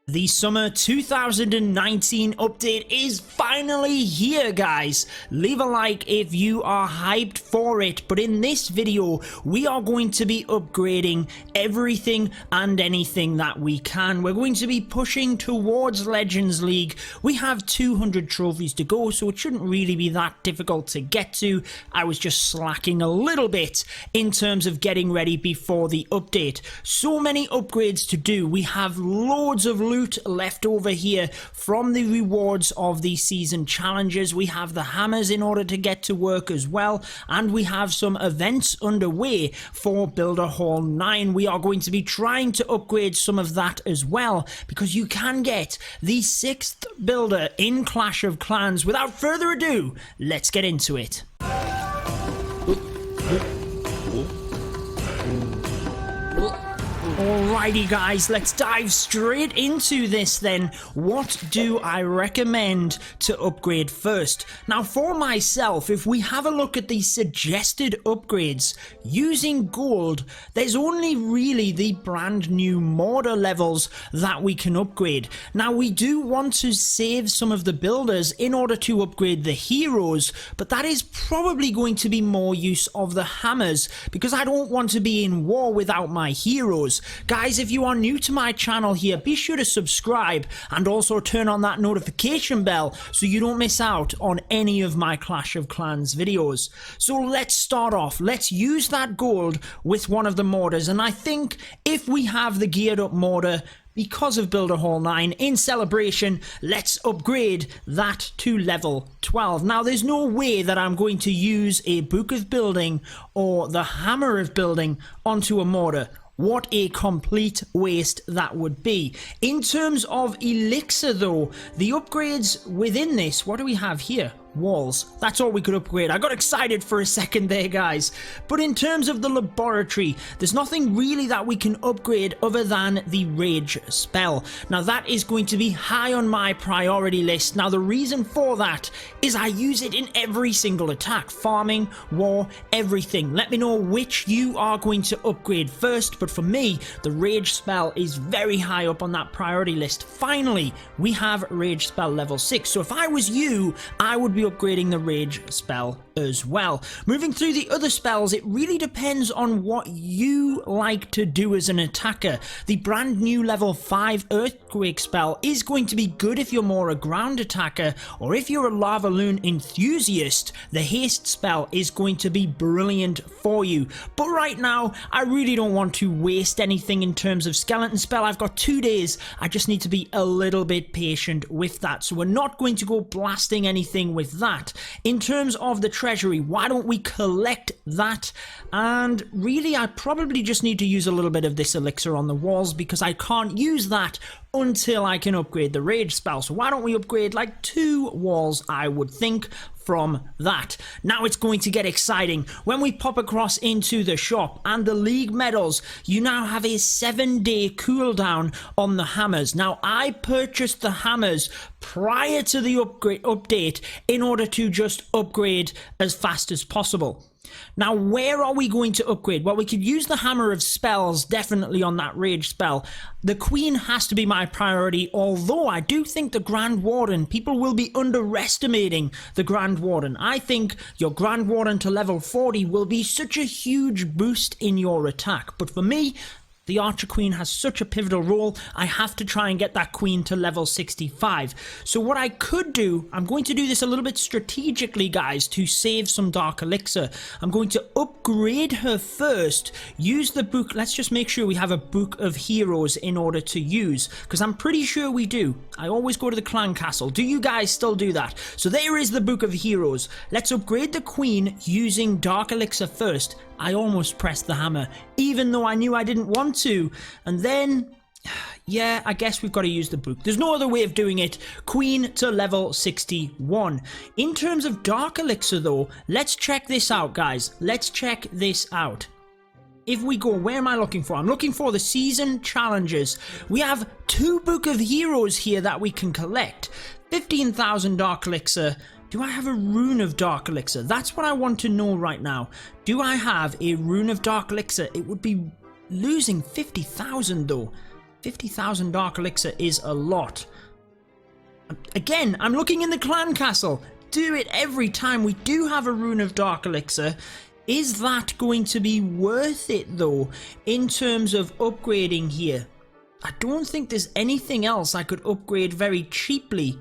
The summer 2019 update is finally here, guys. Leave a like if you are hyped for it, but in this video we are going to be upgrading everything and anything that we can. We're going to be pushing towards Legends League. We have 200 trophies to go, so it shouldn't really be that difficult to get to. I was just slacking a little bit in terms of getting ready before the update. So many upgrades to do. We have loads of loot left over here from the rewards of the season challenges. We have the hammers in order to get to work as well, and we have some events underway for Builder Hall 9. We are going to be trying to upgrade some of that as well, because you can get the 6th builder in Clash of Clans. Without further ado, let's get into it. Alrighty guys, let's dive straight into this then. What do I recommend to upgrade first? Now for myself, if we have a look at the suggested upgrades using gold, there's only really the brand new mortar levels that we can upgrade. Now we do want to save some of the builders in order to upgrade the heroes, but that is probably going to be more use of the hammers, because I don't want to be in war without my heroes. Guys, if you are new to my channel here, be sure to subscribe and also turn on that notification bell so you don't miss out on any of my Clash of Clans videos. So let's start off. Let's use that gold with one of the mortars, and I think if we have the geared up mortar because of Builder Hall 9 in celebration, let's upgrade that to level 12. Now there's no way that I'm going to use a Book of Building or the Hammer of Building onto a mortar. What a complete waste that would be. In terms of elixir though, the upgrades within this, what do we have here? Walls. That's all we could upgrade. I got excited for a second there, guys. But in terms of the laboratory, there's nothing really that we can upgrade other than the rage spell. Now that is going to be high on my priority list. Now the reason for that is I use it in every single attack. Farming, war, everything. Let me know which you are going to upgrade first. But for me, the rage spell is very high up on that priority list. Finally, we have rage spell level 6. So if I was you, I would be upgrading the rage spell as well. Moving through the other spells, it really depends on what you like to do as an attacker. The brand new level 5 earthquake spell is going to be good if you're more a ground attacker, or if you're a lava loon enthusiast, the haste spell is going to be brilliant for you. But right now, I really don't want to waste anything in terms of skeleton spell. I've got 2 days. I just need to be a little bit patient with that. So we're not going to go blasting anything with that. In terms of the treasury, why don't we collect that? And really, I probably just need to use a little bit of this elixir on the walls, because I can't use that until I can upgrade the rage spell. So why don't we upgrade like 2 walls, I would think, from that. Now it's going to get exciting. When we pop across into the shop and the league medals, you now have a 7-day cooldown on the hammers. Now I purchased the hammers prior to the update in order to just upgrade as fast as possible. Now, where are we going to upgrade? Well, we could use the Hammer of Spells, definitely on that Rage spell. The Queen has to be my priority, although I do think the Grand Warden, people will be underestimating the Grand Warden. I think your Grand Warden to level 40 will be such a huge boost in your attack. But for me, the Archer Queen has such a pivotal role, I have to try and get that Queen to level 65. So what I could do, I'm going to do this a little bit strategically, guys, to save some Dark Elixir. I'm going to upgrade her first, use the book. Let's just make sure we have a Book of Heroes in order to use, because I'm pretty sure we do. I always go to the Clan Castle. Do you guys still do that? So there is the Book of Heroes. Let's upgrade the Queen using Dark Elixir first. I almost pressed the hammer, even though I knew I didn't want to. And then, yeah, I guess we've got to use the book. There's no other way of doing it. Queen to level 61. In terms of Dark Elixir, though, let's check this out, guys. Let's check this out. If we go, where am I looking for? I'm looking for the season challenges. We have 2 Book of Heroes here that we can collect. 15,000 Dark Elixir. Do I have a Rune of Dark Elixir? That's what I want to know right now. Do I have a Rune of Dark Elixir? It would be losing 50,000 though. 50,000 Dark Elixir is a lot. Again, I'm looking in the clan castle. Do it every time. We do have a rune of Dark Elixir. Is that going to be worth it though, in terms of upgrading here? I don't think there's anything else I could upgrade very cheaply.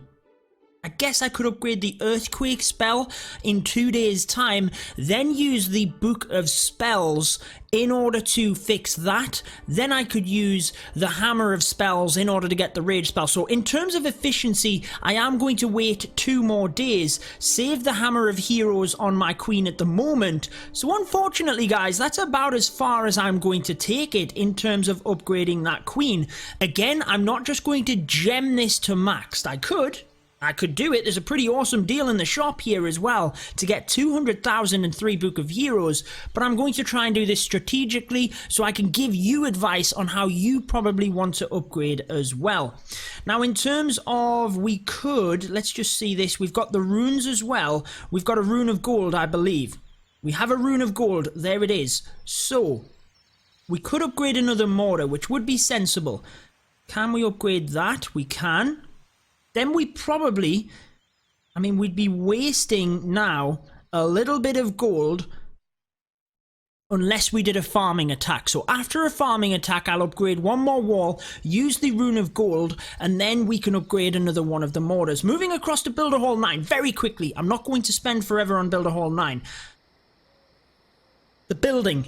I guess I could upgrade the Earthquake spell in 2 days' time, then use the Book of Spells in order to fix that. Then I could use the Hammer of Spells in order to get the Rage spell. So in terms of efficiency, I am going to wait 2 more days, save the Hammer of Heroes on my queen at the moment. So unfortunately, guys, that's about as far as I'm going to take it in terms of upgrading that queen. Again, I'm not just going to gem this to maxed. I could do it. There's a pretty awesome deal in the shop here as well to get 200,000 and 3 Book of Heroes, but I'm going to try and do this strategically so I can give you advice on how you probably want to upgrade as well. Now, in terms of let's just see this. We've got the runes as well. We've got a rune of gold, I believe. We have a rune of gold. There it is. So, we could upgrade another mortar, which would be sensible. Can we upgrade that? We can. Then we probably, we'd be wasting now a little bit of gold unless we did a farming attack. So after a farming attack, I'll upgrade one more wall, use the rune of gold, and then we can upgrade another one of the mortars. Moving across to Builder Hall 9 very quickly. I'm not going to spend forever on Builder Hall 9. The building.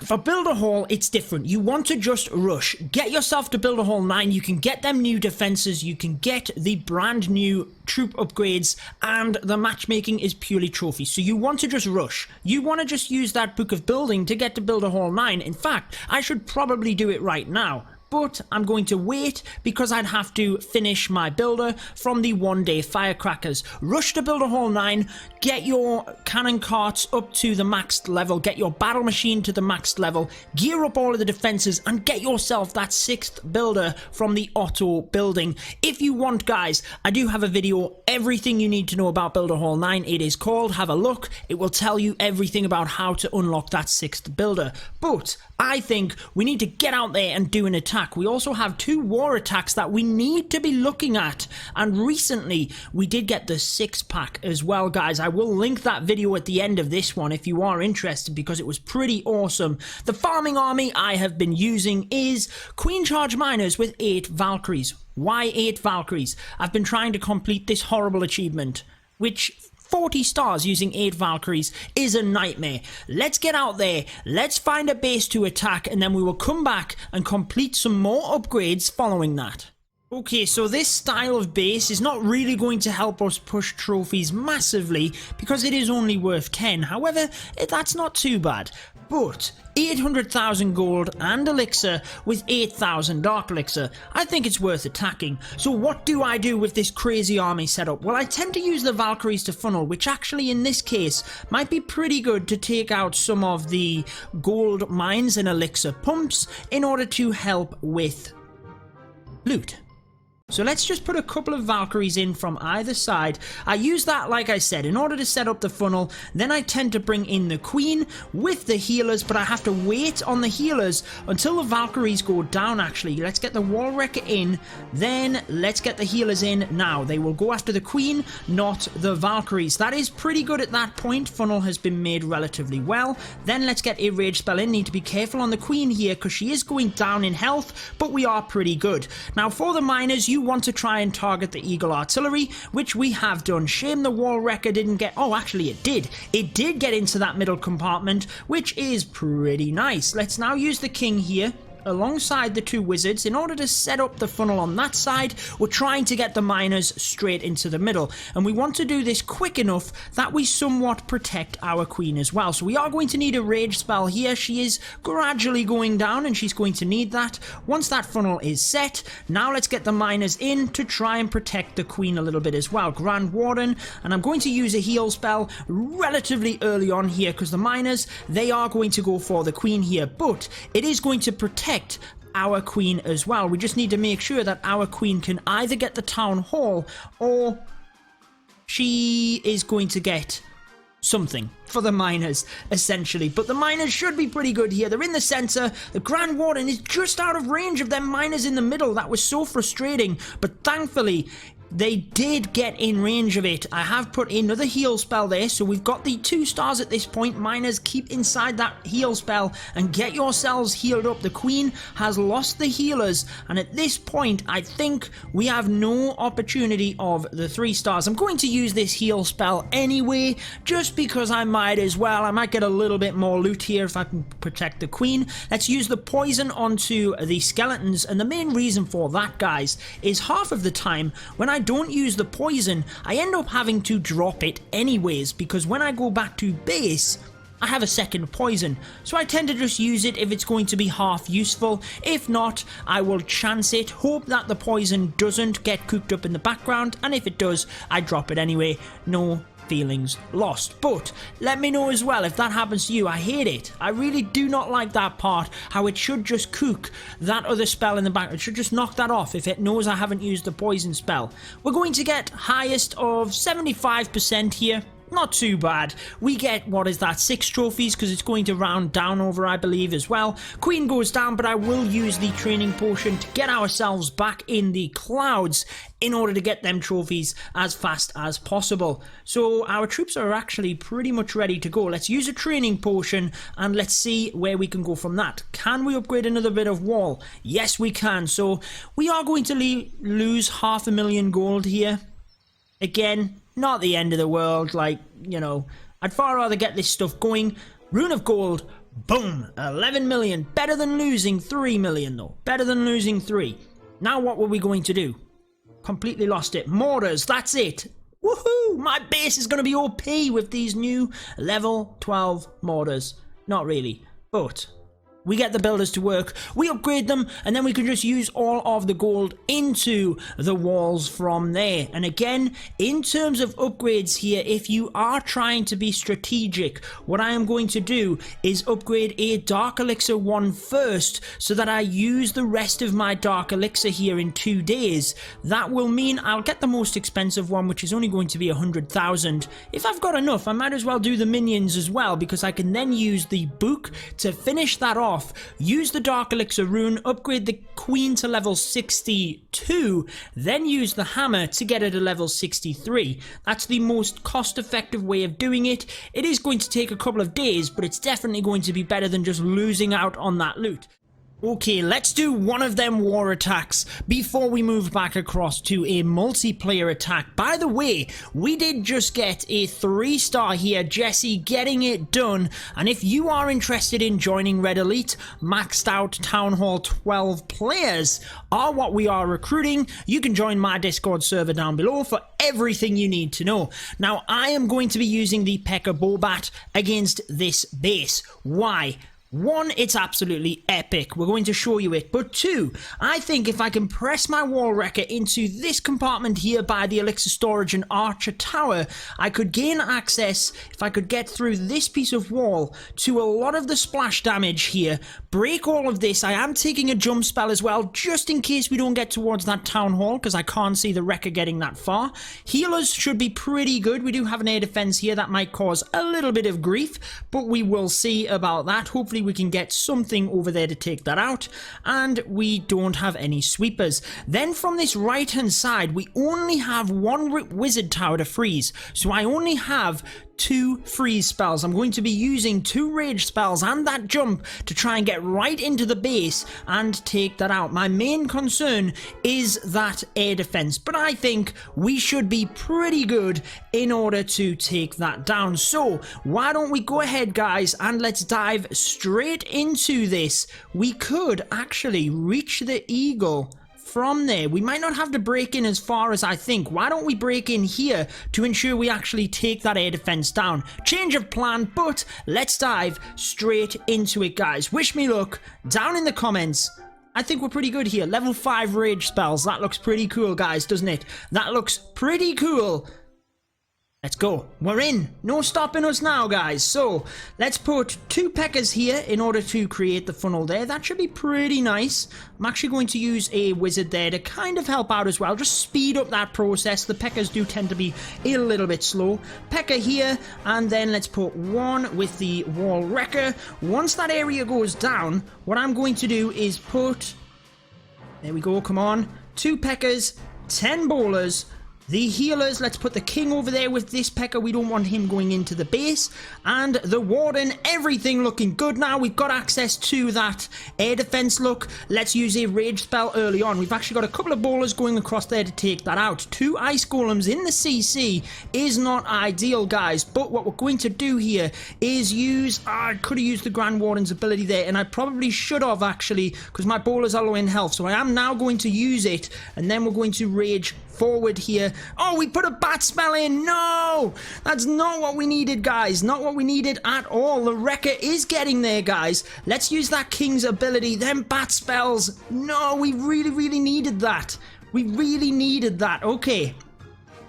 For Builder Hall, it's different. You want to just rush. Get yourself to Builder Hall 9. You can get them new defenses. You can get the brand new troop upgrades. And the matchmaking is purely trophies. So you want to just rush. You want to just use that Book of Building to get to Builder Hall 9. In fact, I should probably do it right now. But I'm going to wait because I'd have to finish my builder from the 1-day firecrackers. Rush to Builder Hall 9, get your cannon carts up to the maxed level, get your battle machine to the maxed level, gear up all of the defenses, and get yourself that 6th builder from the auto building. If you want, guys, I do have a video, everything you need to know about Builder Hall 9. It is called, have a look. It will tell you everything about how to unlock that 6th builder. But I think we need to get out there and do an attack. We also have 2 war attacks that we need to be looking at, and recently we did get the 6-pack as well, guys. I will link that video at the end of this one if you are interested, because it was pretty awesome. The farming army I have been using is Queen Charge Miners with 8 Valkyries. Why 8 Valkyries? I've been trying to complete this horrible achievement, which 40 stars using 8 Valkyries is a nightmare. Let's get out there, let's find a base to attack, and then we will come back and complete some more upgrades following that. Okay, so this style of base is not really going to help us push trophies massively because it is only worth 10. However, that's not too bad. But 800,000 gold and elixir with 8,000 dark elixir, I think it's worth attacking. So what do I do with this crazy army setup? Well, I tend to use the Valkyries to funnel, which actually in this case might be pretty good to take out some of the gold mines and elixir pumps in order to help with loot. So let's just put a couple of Valkyries in from either side. I use that, like I said, in order to set up the funnel. Then I tend to bring in the Queen with the healers, but I have to wait on the healers until the Valkyries go down, actually. Let's get the Wall Wrecker in, then let's get the healers in now. They will go after the Queen, not the Valkyries. That is pretty good at that point. Funnel has been made relatively well. Then let's get a Rage spell in. Need to be careful on the Queen here because she is going down in health, but we are pretty good. Now for the miners, you want to try and target the Eagle Artillery, which we have done. Shame the Wall Wrecker didn't get... Oh, actually it did. It did get into that middle compartment, which is pretty nice. Let's now use the King here alongside the 2 wizards in order to set up the funnel on that side. We're trying to get the miners straight into the middle, and we want to do this quick enough that we somewhat protect our queen as well. So we are going to need a rage spell here. She is gradually going down and she's going to need that. Once that funnel is set, now let's get the miners in to try and protect the queen a little bit as well. Grand Warden, and I'm going to use a heal spell relatively early on here because the miners, they are going to go for the queen here, but it is going to protect our queen as well. We just need to make sure that our queen can either get the town hall or she is going to get something for the miners, essentially. But the miners should be pretty good here. They're in the center. The Grand Warden is just out of range of them miners in the middle. That was so frustrating, but thankfully they did get in range of it. I have put another heal spell there, so we've got the 2 stars at this point. Miners, keep inside that heal spell and get yourselves healed up. The Queen has lost the healers, and at this point I think we have no opportunity of the 3 stars. I'm going to use this heal spell anyway, just because I might as well. I might get a little bit more loot here if I can protect the Queen. Let's use the poison onto the skeletons, and the main reason for that, guys, is half of the time when I don't use the poison, I end up having to drop it anyways, because when I go back to base, I have a second poison, so I tend to just use it if it's going to be half useful. If not, I will chance it, hope that the poison doesn't get cooked up in the background, and if it does, I drop it anyway. No feelings lost. But let me know as well if that happens to you. I hate it. I really do not like that part, how it should just cook that other spell in the back. It should just knock that off if it knows I haven't used the poison spell. We're going to get highest of 75% here. Not too bad. We get, what is that, 6 trophies, because it's going to round down over, I believe, as well. Queen goes down, but I will use the training potion to get ourselves back in the clouds in order to get them trophies as fast as possible. So our troops are actually pretty much ready to go. Let's use a training potion and let's see where we can go from that. Can we upgrade another bit of wall? Yes, we can. So we are going to lose 500,000 gold here. Again, not the end of the world, like, you know, I'd far rather get this stuff going. Rune of Gold, boom, 11 million. Better than losing 3 million, though. Better than losing 3. Now what were we going to do? Completely lost it. Mortars, that's it. Woohoo! My base is going to be OP with these new level 12 mortars. Not really, but we get the builders to work, we upgrade them, and then we can just use all of the gold into the walls from there. And again, in terms of upgrades here, if you are trying to be strategic, what I am going to do is upgrade a Dark Elixir 1 first, so that I use the rest of my Dark Elixir here in 2 days. That will mean I'll get the most expensive one, which is only going to be 100,000. If I've got enough, I might as well do the minions as well, because I can then use the book to finish that off. Use the Dark Elixir rune, upgrade the Queen to level 62, then use the hammer to get her to level 63. That's the most cost-effective way of doing it. It is going to take a couple of days, but it's definitely going to be better than just losing out on that loot. Okay, let's do one of them war attacks before we move back across to a multiplayer attack. By the way, we did just get a 3-star here, Jesse getting it done. And if you are interested in joining Red Elite, maxed out Town Hall 12 players are what we are recruiting. You can join my Discord server down below for everything you need to know. Now, I am going to be using the PEKKA Bowbat against this base. Why? 1, it's absolutely epic. We're going to show you it. But 2, I think if I can press my wall wrecker into this compartment here by the elixir storage and archer tower, I could gain access, if I could get through this piece of wall, to a lot of the splash damage here. Break all of this. I am taking a jump spell as well, just in case we don't get towards that town hall, because I can't see the wrecker getting that far. Healers should be pretty good. We do have an air defense here that might cause a little bit of grief, but we will see about that. Hopefully we can get something over there to take that out, and we don't have any sweepers. Then from this right hand side, we only have 1 wizard tower to freeze, so I only have 2 freeze spells. I'm going to be using 2 rage spells and that jump to try and get right into the base and take that out. My main concern is that air defense, but I think we should be pretty good in order to take that down. So why don't we go ahead, guys, and let's dive straight into this. We could actually reach the eagle from there. We might not have to break in as far as I think. Why don't we break in here to ensure we actually take that air defense down? Change of plan, but let's dive straight into it, guys. Wish me luck down in the comments. I think we're pretty good here. Level 5 rage spells. That looks pretty cool, guys, doesn't it? That looks pretty cool. Let's go. We're in. No stopping us now, guys. So let's put 2 Pekkas here in order to create the funnel there. That should be pretty nice. I'm actually going to use a wizard there to kind of help out as well. Just speed up that process. The Pekkas do tend to be a little bit slow. Pekka here, and then let's put 1 with the wall wrecker. Once that area goes down, what I'm going to do is put... There we go, come on. 2 Pekkas, 10 bowlers. The healers, let's put the king over there with this Pekka. We don't want him going into the base. And the warden, everything looking good now. We've got access to that air defense look. Let's use a rage spell early on. We've actually got a couple of bowlers going across there to take that out. 2 ice golems in the CC is not ideal, guys. But what we're going to do here is use... I could have used the Grand Warden's ability there, and I probably should have, actually, because my bowlers are low in health. So I am now going to use it, and then we're going to rage forward here. Oh, we put a bat spell in. No, that's not what we needed, guys. Not what we needed at all. The wrecker is getting there, guys. Let's use that king's ability. Them bat spells. No, we really needed that. We really needed that. Okay.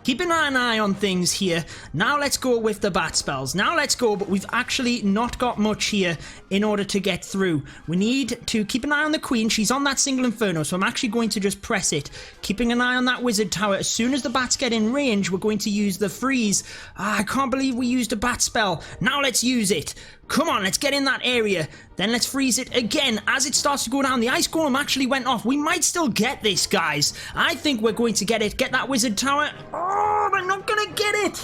Keeping an eye on things here. Now let's go with the bat spells. Now let's go, but we've actually not got much here in order to get through. We need to keep an eye on the queen. She's on that single inferno, so I'm actually going to just press it. Keeping an eye on that wizard tower. As soon as the bats get in range, we're going to use the freeze. I can't believe we used a bat spell. Now let's use it. Come on, let's get in that area. Then let's freeze it again as it starts to go down. The ice golem actually went off. We might still get this, guys. I think we're going to get it. Get that wizard tower. Oh, we're not going to get it.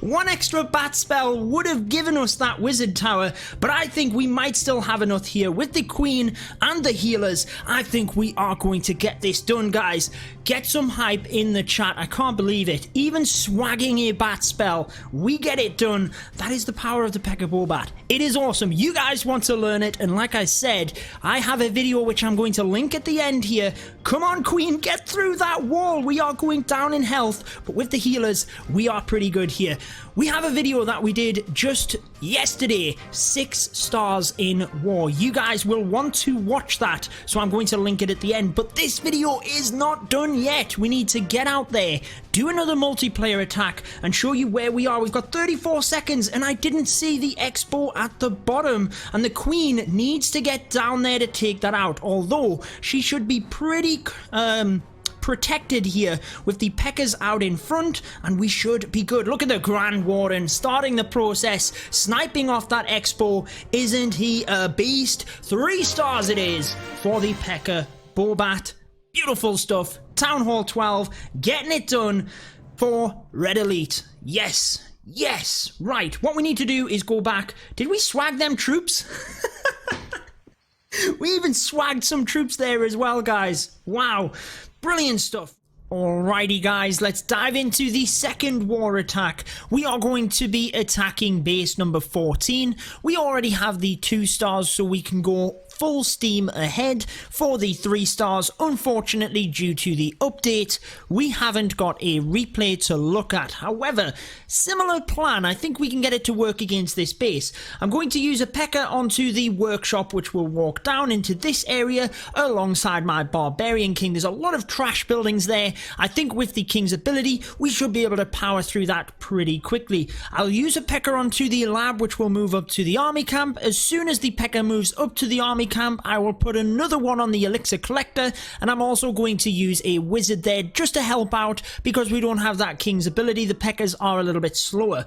1 extra bat spell would have given us that wizard tower, but I think we might still have enough here with the queen and the healers. I think we are going to get this done, guys. Get some hype in the chat. I can't believe it. Even swagging a bat spell, we get it done. That is the power of the Pekka Bobat. It is awesome. You guys want to learn it, and like I said, I have a video which I'm going to link at the end here. Come on, queen, get through that wall. We are going down in health, but with the healers, we are pretty good here. We have a video that we did just yesterday, 6 stars in war. You guys will want to watch that, so I'm going to link it at the end. But this video is not done yet. We need to get out there, do another multiplayer attack, and show you where we are. We've got 34 seconds, and I didn't see the expo at the bottom, and the queen needs to get down there to take that out, although she should be pretty protected here with the Pekkas out in front, and we should be good. Look at the Grand Warden starting the process, sniping off that expo. Isn't he a beast? 3 stars it is for the Pekka Bobat. Beautiful stuff. Town Hall 12 getting it done for Red Elite. Yes, yes. Right, what we need to do is go back. Did we swag them troops? We even swagged some troops there as well, guys. Wow. Brilliant stuff. Alrighty, guys, let's dive into the second war attack. We are going to be attacking base number 14. We already have the 2 stars, so we can go full steam ahead for the 3 stars. Unfortunately, due to the update, we haven't got a replay to look at. However, similar plan. I think we can get it to work against this base. I'm going to use a Pekka onto the workshop, which will walk down into this area alongside my Barbarian King. There's a lot of trash buildings there. I think with the King's ability, we should be able to power through that pretty quickly. I'll use a Pekka onto the lab, which will move up to the army camp. As soon as the Pekka moves up to the army camp, I will put another one on the elixir collector, and I'm also going to use a wizard there just to help out because we don't have that King's ability. The Pekkas are a little bit slower.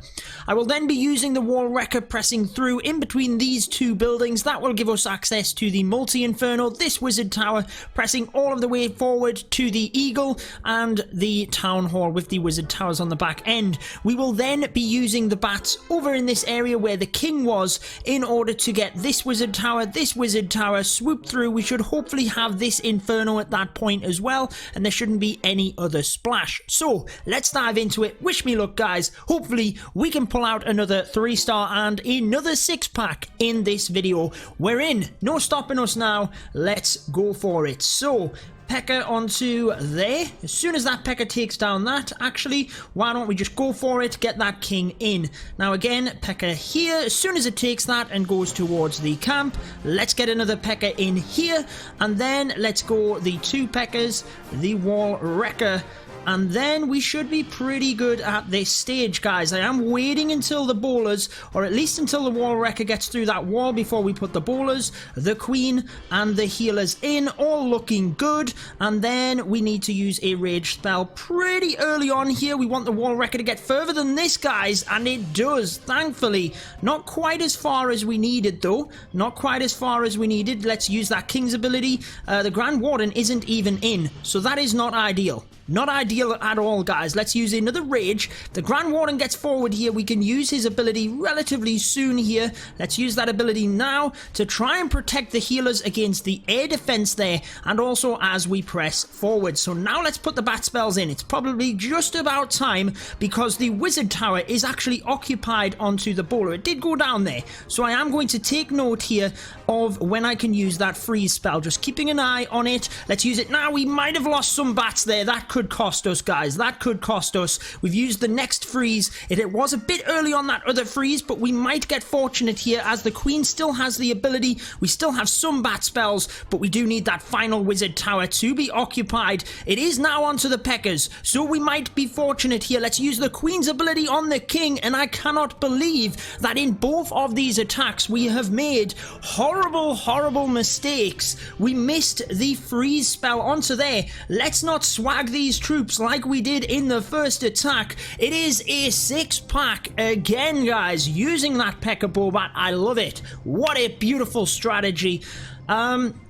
I will then be using the wall wrecker, pressing through in between these 2 buildings. That will give us access to the multi-inferno, this wizard tower, pressing all of the way forward to the eagle and the town hall with the wizard towers on the back end. We will then be using the bats over in this area where the king was in order to get this wizard tower, swoop through. We should hopefully have this inferno at that point as well, and there shouldn't be any other splash. So let's dive into it. Wish me luck, guys. Hopefully we can pull out another 3-star and another 6-pack in this video. We're in. No stopping us now. Let's go for it. So P.E.K.K.A onto there. As soon as that P.E.K.K.A takes down that, actually, why don't we just go for it, get that king in. Now again, P.E.K.K.A here, as soon as it takes that and goes towards the camp, let's get another P.E.K.K.A in here, and then let's go the two P.E.K.K.As, the wall wrecker. And then we should be pretty good at this stage, guys. I am waiting until the bowlers, or at least until the wall wrecker gets through that wall before we put the bowlers, the queen, and the healers in. All looking good. And then we need to use a rage spell pretty early on here. We want the wall wrecker to get further than this, guys, and it does, thankfully. Not quite as far as we needed, though. Not quite as far as we needed. Let's use that king's ability. The Grand Warden isn't even in, so that is not ideal. Not ideal at all, guys. Let's use another rage. If the Grand Warden gets forward here, we can use his ability relatively soon here. Let's use that ability now to try and protect the healers against the air defense there, and also as we press forward. So now let's put the bat spells in. It's probably just about time because the wizard tower is actually occupied onto the bowler. It did go down there, so I am going to take note here of when I can use that freeze spell. Just keeping an eye on it. Let's use it now. We might have lost some bats there. That could cost us, guys. That could cost us. We've used the next freeze. It was a bit early on that other freeze, but we might get fortunate here as the queen still has the ability. We still have some bat spells, but we do need that final wizard tower to be occupied. It is now onto the P.E.K.K.As, so we might be fortunate here. Let's use the queen's ability on the king, and I cannot believe that in both of these attacks we have made horrible mistakes. We missed the freeze spell onto there. Let's not swag these troops like we did in the first attack. It is a 6-pack again, guys, using that P.E.K.K.A Bobat. I love it. What a beautiful strategy.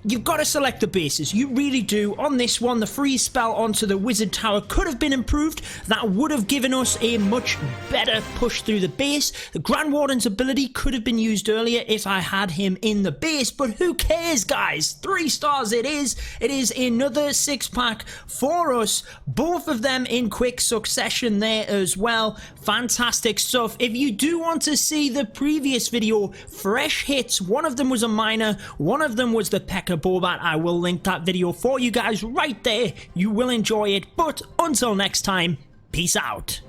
You've got to select the bases. You really do. On this one, the freeze spell onto the wizard tower could have been improved. That would have given us a much better push through the base. The Grand Warden's ability could have been used earlier if I had him in the base, but who cares, guys? 3 stars it is. It is another 6-pack for us. Both of them in quick succession there as well. Fantastic stuff. If you do want to see the previous video, fresh hits, one of them was a minor, one of them was the P.E.K.K.A Bobat. I will link that video for you guys right there. You will enjoy it. But until next time, peace out.